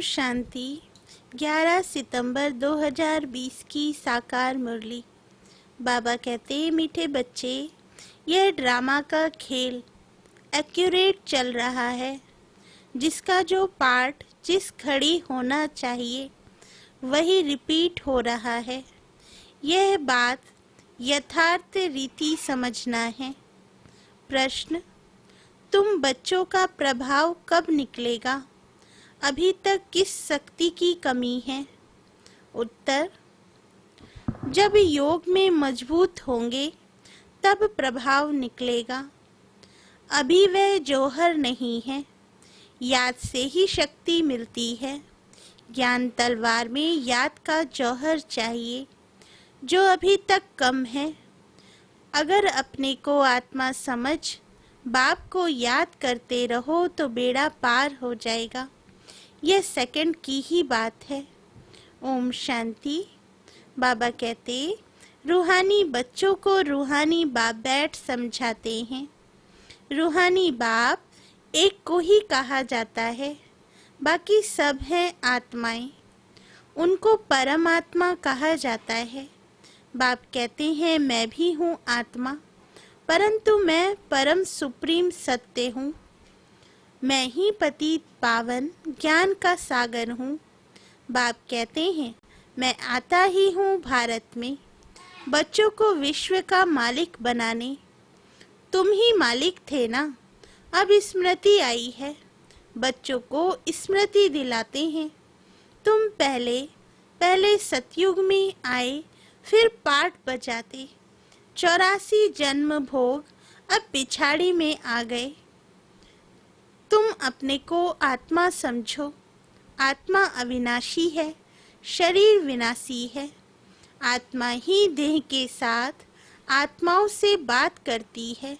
शांति। 11 सितंबर 2020 की साकार मुरली। बाबा कहते, मीठे बच्चे, यह ड्रामा का खेल एक्यूरेट चल रहा है। जिसका जो पार्ट जिस घड़ी होना चाहिए वही रिपीट हो रहा है। यह बात यथार्थ रीति समझना है। प्रश्न, तुम बच्चों का प्रभाव कब निकलेगा? अभी तक किस शक्ति की कमी है? उत्तर, जब योग में मजबूत होंगे तब प्रभाव निकलेगा। अभी वह जौहर नहीं है। याद से ही शक्ति मिलती है। ज्ञान तलवार में याद का जौहर चाहिए, जो अभी तक कम है। अगर अपने को आत्मा समझ बाप को याद करते रहो तो बेड़ा पार हो जाएगा। यह सेकंड की ही बात है। ओम शांति। बाबा कहते, रूहानी बच्चों को रूहानी बाप बैठ समझाते हैं। रूहानी बाप एक को ही कहा जाता है, बाकी सब हैं आत्माएं। उनको परमात्मा कहा जाता है। बाप कहते हैं, मैं भी हूँ आत्मा, परंतु मैं परम सुप्रीम सत्य हूँ। मैं ही पतित पावन ज्ञान का सागर हूँ। बाप कहते हैं, मैं आता ही हूँ भारत में बच्चों को विश्व का मालिक बनाने। तुम ही मालिक थे ना, अब स्मृति आई है। बच्चों को स्मृति दिलाते हैं। तुम पहले सतयुग में आए, फिर पाठ बजाते। 84 जन्म भोग अब पिछाड़ी में आ गए। तुम अपने को आत्मा समझो। आत्मा अविनाशी है, शरीर विनाशी है। आत्मा ही देह के साथ आत्माओं से बात करती है।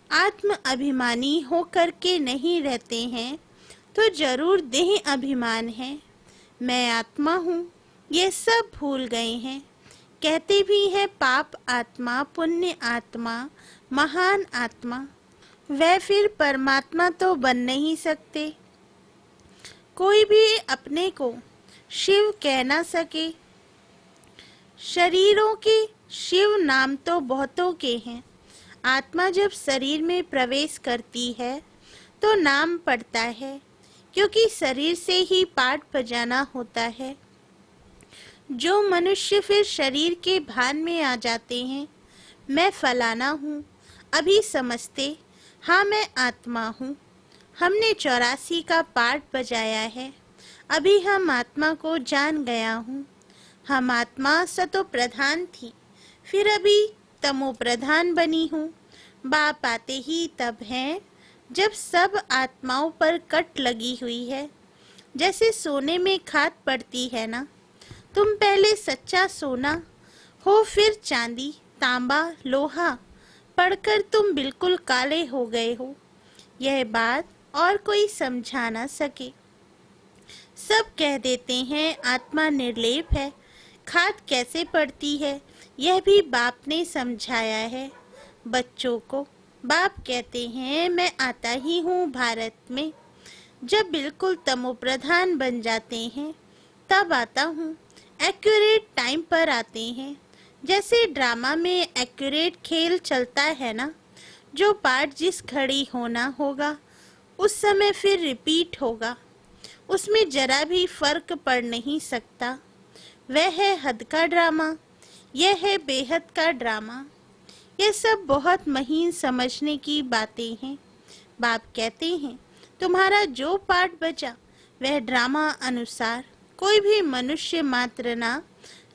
आत्म अभिमानी होकर के नहीं रहते हैं तो जरूर देह अभिमान है। मैं आत्मा हूँ, ये सब भूल गए हैं। कहते भी हैं पाप आत्मा, पुण्य आत्मा, महान आत्मा। वह फिर परमात्मा तो बन नहीं सकते। कोई भी अपने को शिव कह ना सके। शरीरों के शिव नाम तो बहुतों के हैं। आत्मा जब शरीर में प्रवेश करती है तो नाम पड़ता है, क्योंकि शरीर से ही पाठ बजाना होता है। जो मनुष्य फिर शरीर के भान में आ जाते हैं, मैं फलाना हूँ, अभी समझते हाँ मैं आत्मा हूँ। हमने 84 का पाठ बजाया है, अभी हम आत्मा को जान गया हूँ। हम आत्मा सतो प्रधान थी, फिर अभी तमो प्रधान बनी हूँ। बाप आते ही तब हैं जब सब आत्माओं पर कट लगी हुई है। जैसे सोने में खाद पड़ती है ना, तुम पहले सच्चा सोना हो, फिर चांदी, तांबा, लोहा पढ़कर तुम बिल्कुल काले हो गए हो। यह बात और कोई समझा ना सके। सब कह देते हैं आत्मा निर्लेप है। खाद कैसे पड़ती है यह भी बाप ने समझाया है बच्चों को। बाप कहते हैं, मैं आता ही हूँ भारत में। जब बिल्कुल तमोप्रधान बन जाते हैं तब आता हूँ। एक्यूरेट टाइम पर आते हैं। जैसे ड्रामा में एक्यूरेट खेल चलता है ना, जो पार्ट जिस घड़ी होना होगा उस समय फिर रिपीट होगा। उसमें जरा भी फर्क पड़ नहीं सकता। वह है हद का ड्रामा, यह है बेहद का ड्रामा। ये सब बहुत महीन समझने की बातें हैं। बाप कहते हैं, तुम्हारा जो पार्ट बचा वह ड्रामा अनुसार। कोई भी मनुष्य मात्र ना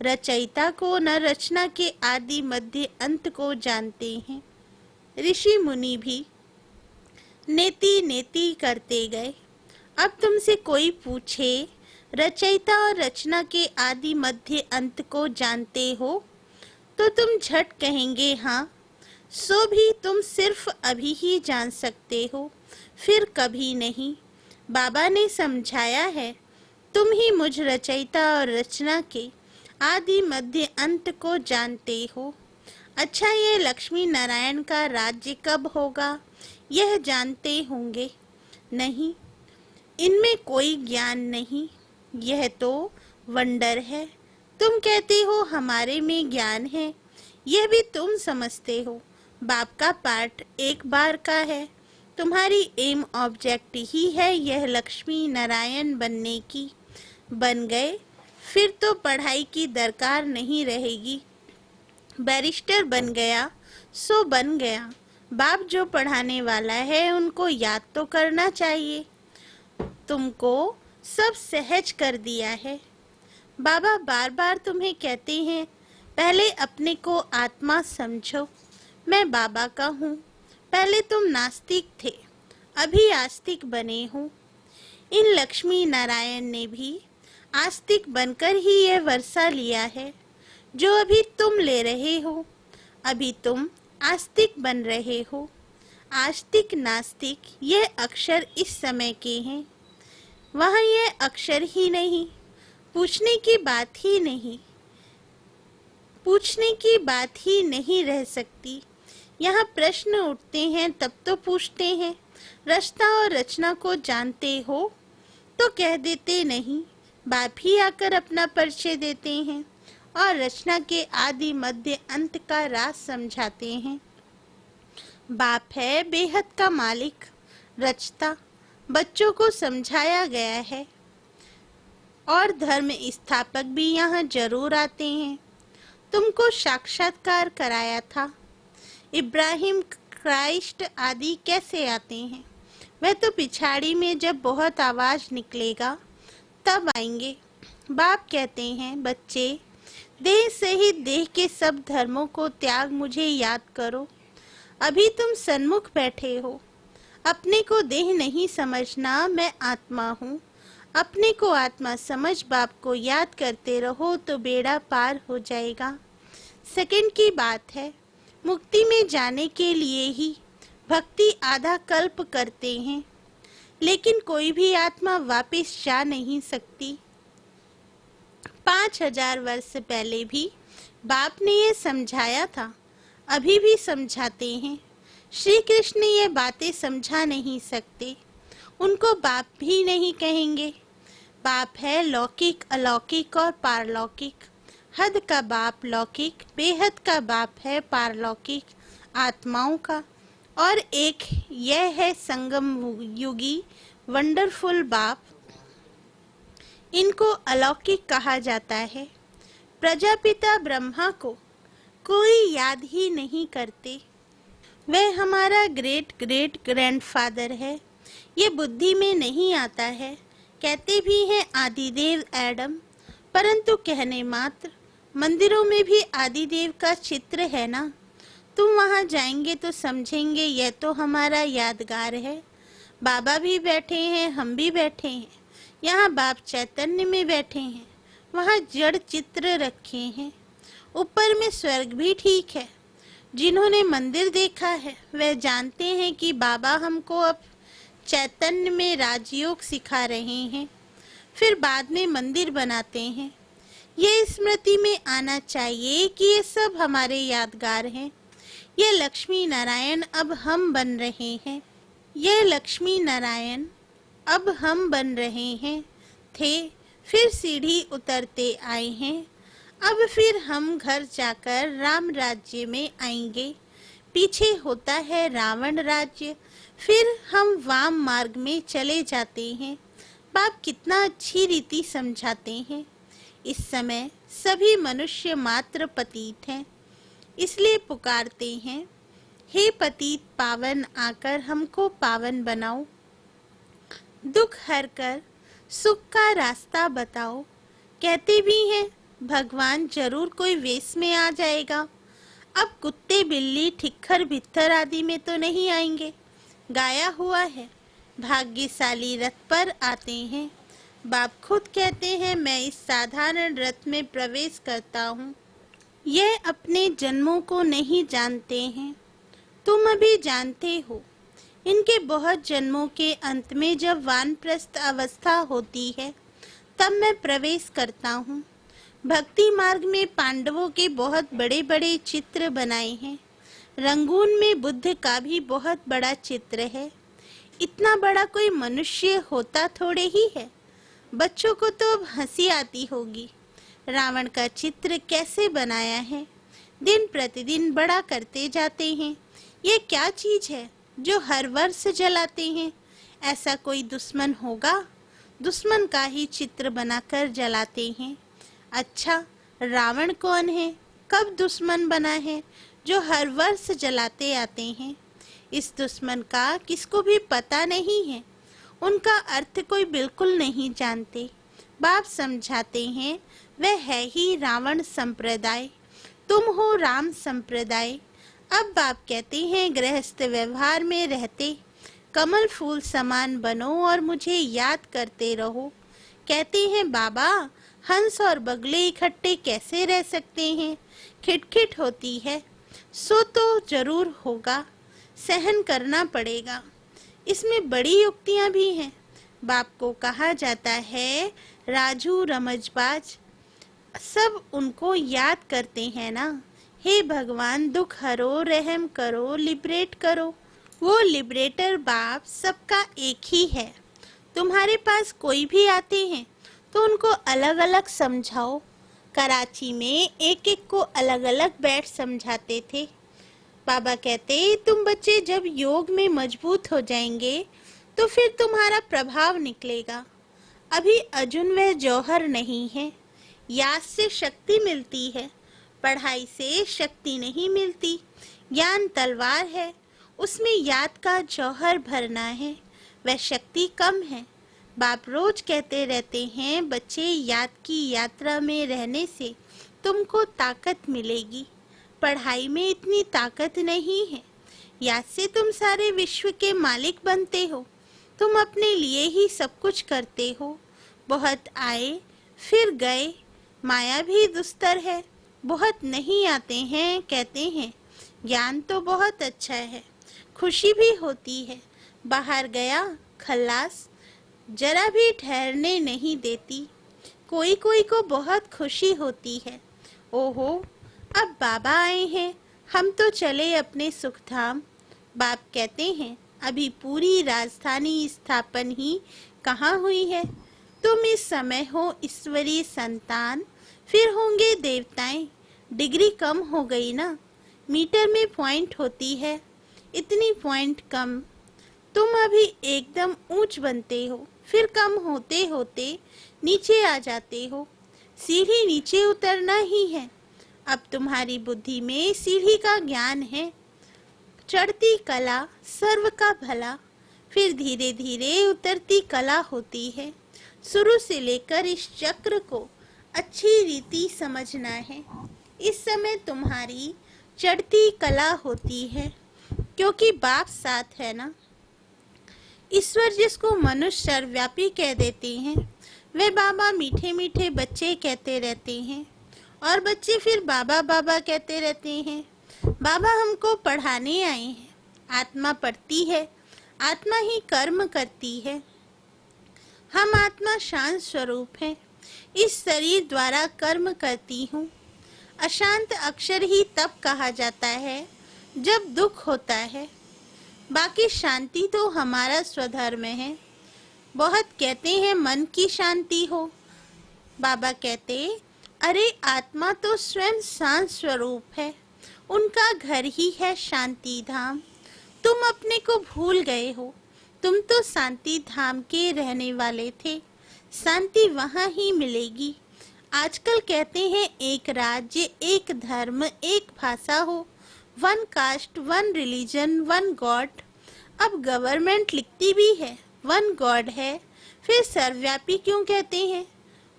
रचयिता को न रचना के आदि मध्य अंत को जानते हैं। ऋषि मुनि भी नेति नेति करते गए। अब तुमसे कोई पूछे रचयिता और रचना के आदि मध्य अंत को जानते हो तो तुम झट कहेंगे हाँ। सो भी तुम सिर्फ अभी ही जान सकते हो, फिर कभी नहीं। बाबा ने समझाया है, तुम ही मुझ रचयिता और रचना के आदि मध्य अंत को जानते हो। अच्छा, ये लक्ष्मी नारायण का राज्य कब होगा यह जानते होंगे? नहीं, इनमें कोई ज्ञान नहीं, यह तो वंडर है। तुम कहते हो हमारे में ज्ञान है, यह भी तुम समझते हो। बाप का पाठ एक बार का है, तुम्हारी एम ऑब्जेक्ट ही है यह लक्ष्मी नारायण बनने की। बन गए फिर तो पढ़ाई की दरकार नहीं रहेगी। बैरिस्टर बन गया सो बन गया, बाप जो पढ़ाने वाला है उनको याद तो करना चाहिए। तुमको सब सहज कर दिया है। बाबा बार बार तुम्हें कहते हैं पहले अपने को आत्मा समझो। मैं बाबा का हूँ। पहले तुम नास्तिक थे, अभी आस्तिक बने हो। इन लक्ष्मी नारायण ने भी आस्तिक बनकर ही यह वर्षा लिया है जो अभी तुम ले रहे हो। अभी तुम आस्तिक बन रहे हो। आस्तिक नास्तिक ये अक्षर इस समय के हैं, वहाँ ये अक्षर ही नहीं। पूछने की बात ही नहीं, पूछने की बात ही नहीं रह सकती। यहाँ प्रश्न उठते हैं तब तो पूछते हैं। रचना और रचना को जानते हो तो कह देते नहीं। बाप ही आकर अपना परिचय देते हैं और रचना के आदि मध्य अंत का राज समझाते हैं। बाप है बेहद का मालिक, रचता बच्चों को समझाया गया है और धर्म स्थापक भी यहाँ जरूर आते हैं। तुमको साक्षात्कार कराया था। इब्राहिम, क्राइस्ट आदि कैसे आते हैं? वह तो पिछाड़ी में जब बहुत आवाज निकलेगा तब आएंगे। बाप कहते हैं बच्चे, देह सहित देह के सब धर्मों को त्याग मुझे याद करो। अभी तुम सन्मुख बैठे हो। अपने को देह नहीं समझना, मैं आत्मा हूँ। अपने को आत्मा समझ बाप को याद करते रहो तो बेड़ा पार हो जाएगा। सेकंड की बात है, मुक्ति में जाने के लिए ही भक्ति आधा कल्प करते हैं, लेकिन कोई भी आत्मा वापस जा नहीं सकती। 5000 वर्ष पहले भी बाप ने ये समझाया था, अभी भी समझाते हैं। श्री कृष्ण ये बातें समझा नहीं सकते, उनको बाप भी नहीं कहेंगे। बाप है लौकिक, अलौकिक और पारलौकिक। हद का बाप लौकिक, बेहद का बाप है पारलौकिक आत्माओं का, और एक यह है संगम युगी वंडरफुल बाप। इनको अलौकिक कहा जाता है। प्रजापिता ब्रह्मा को कोई याद ही नहीं करते। वह हमारा ग्रेट ग्रेट ग्रैंडफादर है। ये बुद्धि में नहीं आता है। कहते भी हैं आदिदेव एडम, परंतु कहने मात्र। मंदिरों में भी आदिदेव का चित्र है ना। तुम वहाँ जाएंगे तो समझेंगे यह तो हमारा यादगार है। बाबा भी बैठे हैं, हम भी बैठे हैं। यहाँ बाप चैतन्य में बैठे हैं, वहाँ जड़ चित्र रखे हैं। ऊपर में स्वर्ग भी ठीक है। जिन्होंने मंदिर देखा है वह जानते हैं कि बाबा हमको अब चैतन्य में राजयोग सिखा रहे हैं, फिर बाद में मंदिर बनाते हैं। ये स्मृति में आना चाहिए कि ये सब हमारे यादगार हैं। ये लक्ष्मी नारायण अब हम बन रहे हैं। ये लक्ष्मी नारायण अब हम बन रहे हैं। थे, फिर सीढ़ी उतरते आए हैं। अब फिर हम घर जाकर राम राज्य में आएंगे। पीछे होता है रावण राज्य, फिर हम वाम मार्ग में चले जाते हैं। बाप कितना अच्छी रीति समझाते हैं। इस समय सभी मनुष्य मात्र पतित हैं, इसलिए पुकारते हैं, हे पतित पावन आकर हमको पावन बनाओ। दुख हर कर सुख का रास्ता बताओ। कहते भी हैं भगवान जरूर कोई वेश में आ जाएगा। अब कुत्ते बिल्ली ठिक्कर भित्तर आदि में तो नहीं आएंगे। गाया हुआ है भाग्यशाली रथ पर आते हैं। बाप खुद कहते हैं मैं इस साधारण रथ में प्रवेश करता हूँ। यह अपने जन्मों को नहीं जानते हैं, तुम अभी जानते हो। इनके बहुत जन्मों के अंत में जब वानप्रस्थ अवस्था होती है तब मैं प्रवेश करता हूँ। भक्ति मार्ग में पांडवों के बहुत बड़े बड़े चित्र बनाए हैं। रंगून में बुद्ध का भी बहुत बड़ा चित्र है। इतना बड़ा कोई मनुष्य होता थोड़े ही है। बच्चों को तो अब हंसी आती होगी। रावण का चित्र कैसे बनाया है, दिन प्रतिदिन बड़ा करते जाते हैं। ये क्या चीज है जो हर वर्ष जलाते हैं? ऐसा कोई दुश्मन होगा? दुश्मन का ही चित्र बनाकर जलाते हैं। अच्छा, रावण कौन है, कब दुश्मन बना है जो हर वर्ष जलाते आते हैं? इस दुश्मन का किसको भी पता नहीं है। उनका अर्थ कोई बिल्कुल नहीं जानते। बाप समझाते हैं, वह है ही रावण संप्रदाय, तुम हो राम संप्रदाय। अब बाप कहते हैं, गृहस्थ व्यवहार में रहते कमल फूल समान बनो और मुझे याद करते रहो। कहते हैं, बाबा हंस और बगले इकट्ठे कैसे रह सकते हैं? खिटखिट होती है, सो तो जरूर होगा, सहन करना पड़ेगा। इसमें बड़ी युक्तियां भी हैं। बाप को कहा जाता है राजू रमजबाज, सब उनको याद करते हैं ना। हे भगवान, दुख हरो, रहम करो, लिबरेट करो। वो लिबरेटर बाप सबका एक ही है। तुम्हारे पास कोई भी आते हैं तो उनको अलग अलग समझाओ। कराची में एक एक को अलग अलग बैठ समझाते थे। बाबा कहते, तुम बच्चे जब योग में मजबूत हो जाएंगे तो फिर तुम्हारा प्रभाव निकलेगा। अभी अर्जुन वह जौहर नहीं है। याद से शक्ति मिलती है, पढ़ाई से शक्ति नहीं मिलती। ज्ञान तलवार है, उसमें याद का जौहर भरना है, वह शक्ति कम है। बाप रोज कहते रहते हैं, बच्चे याद की यात्रा में रहने से तुमको ताकत मिलेगी। पढ़ाई में इतनी ताकत नहीं है। याद से तुम सारे विश्व के मालिक बनते हो। तुम अपने लिए ही सब कुछ करते हो। बहुत आए फिर गए, माया भी दुस्तर है। बहुत नहीं आते हैं, कहते हैं ज्ञान तो बहुत अच्छा है, खुशी भी होती है। बाहर गया खल्लास, जरा भी ठहरने नहीं देती। कोई कोई को बहुत खुशी होती है। ओहो, अब बाबा आए हैं, हम तो चले अपने सुखधाम। बाप कहते हैं, अभी पूरी राजधानी स्थापन ही कहाँ हुई है। तुम इस समय हो ईश्वरीय संतान, फिर होंगे देवताएं। डिग्री कम हो गई ना, मीटर में पॉइंट होती है, इतनी पॉइंट कम। तुम अभी एकदम ऊंच बनते हो, फिर कम होते होते नीचे आ जाते हो। सीढ़ी नीचे उतरना ही है। अब तुम्हारी बुद्धि में सीढ़ी का ज्ञान है। चढ़ती कला सर्व का भला, फिर धीरे धीरे उतरती कला होती है। शुरू से लेकर इस चक्र को अच्छी रीति समझना है। इस समय तुम्हारी चढ़ती कला होती है, क्योंकि बाप साथ है ना। ईश्वर जिसको मनुष्य सर्वव्यापी कह देते हैं, वे बाबा मीठे मीठे बच्चे कहते रहते हैं, और बच्चे फिर बाबा बाबा कहते रहते हैं। बाबा हमको पढ़ाने आए हैं। आत्मा पढ़ती है, आत्मा ही कर्म करती है। हम आत्मा शांत स्वरूप है, इस शरीर द्वारा कर्म करती हूँ। अशांत अक्षर ही तब कहा जाता है जब दुख होता है। बाकी शांति तो हमारा स्वधर्म है। बहुत कहते हैं मन की शांति हो। बाबा कहते, अरे आत्मा तो स्वयं शांत स्वरूप है, उनका घर ही है शांति धाम। तुम अपने को भूल गए हो। तुम तो शांति धाम के रहने वाले थे। शांति वहाँ ही मिलेगी। आजकल कहते हैं एक राज्य, एक धर्म, एक भाषा हो, one cast, one religion, one God. अब गवर्नमेंट लिखती भी है वन गॉड है, फिर सर्वव्यापी क्यों कहते हैं?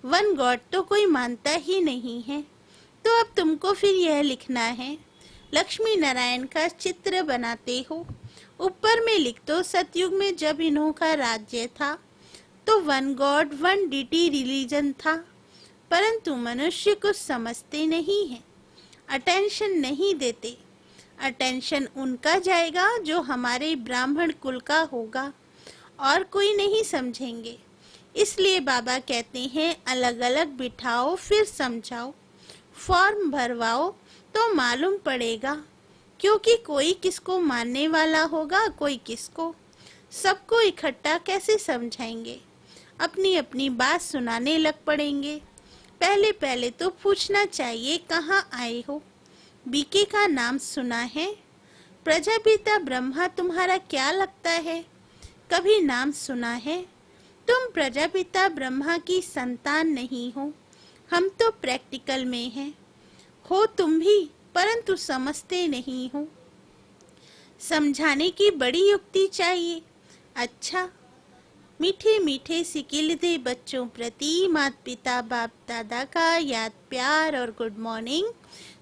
वन गॉड तो कोई मानता ही नहीं है। तो अब तुमको फिर यह लिखना है, लक्ष्मी नारायण का चित्र बनाते हो, ऊपर में लिख दो सतयुग में जब इन्हों का राज्य था तो one god one deity religion था। परंतु मनुष्य कुछ समझते नहीं है, अटेंशन नहीं देते। अटेंशन उनका जाएगा जो हमारे ब्राह्मण कुल का होगा, और कोई नहीं समझेंगे। इसलिए बाबा कहते हैं अलग अलग बिठाओ फिर समझाओ, फॉर्म भरवाओ तो मालूम पड़ेगा, क्योंकि कोई किसको मानने वाला होगा, कोई किसको। सबको इकट्ठा कैसे समझाएंगे? अपनी अपनी बात सुनाने लग पड़ेंगे। पहले पहले तो पूछना चाहिए, कहाँ आए हो? बीके का नाम सुना है? प्रजापिता ब्रह्मा तुम्हारा क्या लगता है? कभी नाम सुना है? तुम प्रजापिता ब्रह्मा की संतान नहीं हो। हम तो प्रैक्टिकल में हैं। हो तुम भी, परंतु समझते नहीं हो। समझाने की बड़ी युक्ति चाहिए। अच्छा, मीठे मीठे सिकिल दे बच्चों प्रति माता पिता बाप दादा का याद प्यार और गुड मॉर्निंग।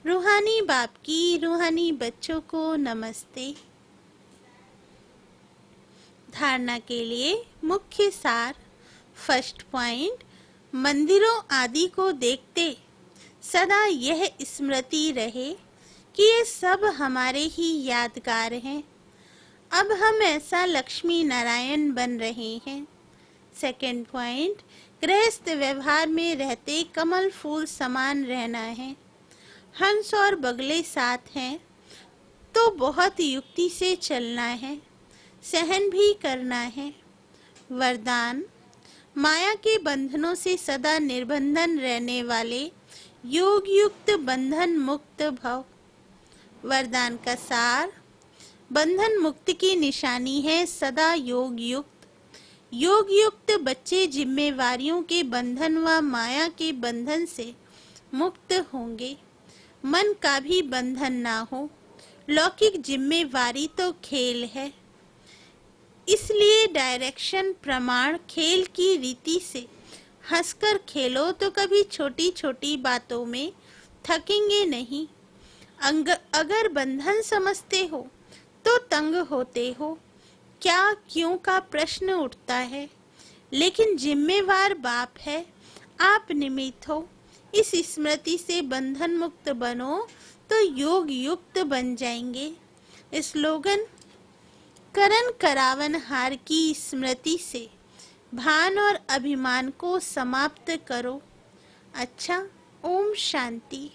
रूहानी बाप की रूहानी बच्चों को नमस्ते। धारणा के लिए मुख्य सार। फर्स्ट पॉइंट, मंदिरों आदि को देखते सदा यह स्मृति रहे कि ये सब हमारे ही यादगार हैं। अब हम ऐसा लक्ष्मी नारायण बन रहे हैं। सेकंड पॉइंट, गृहस्थ व्यवहार में रहते कमल फूल समान रहना है। हंस और बगले साथ हैं तो बहुत युक्ति से चलना है, सहन भी करना है। वरदान, माया के बंधनों से सदा निर्बंधन रहने वाले योग युक्त बंधन मुक्त भव। वरदान का सार, बंधन मुक्त की निशानी है सदा योग युक्त। योग युक्त बच्चे जिम्मेवारियों के बंधन व माया के बंधन से मुक्त होंगे। मन का भी बंधन ना हो। लौकिक जिम्मेवारी तो खेल है, इसलिए डायरेक्शन प्रमाण खेल की रीति से हंसकर खेलो तो कभी छोटी छोटी बातों में थकेंगे नहीं। अगर बंधन समझते हो तो तंग होते हो। क्या क्यों का प्रश्न उठता है, लेकिन जिम्मेवार बाप है, आप निमित्त हो। इस स्मृति से बंधन मुक्त बनो तो योग युक्त बन जाएंगे। स्लोगन, करण करावन हार की स्मृति से भान और अभिमान को समाप्त करो। अच्छा, ओम शांति।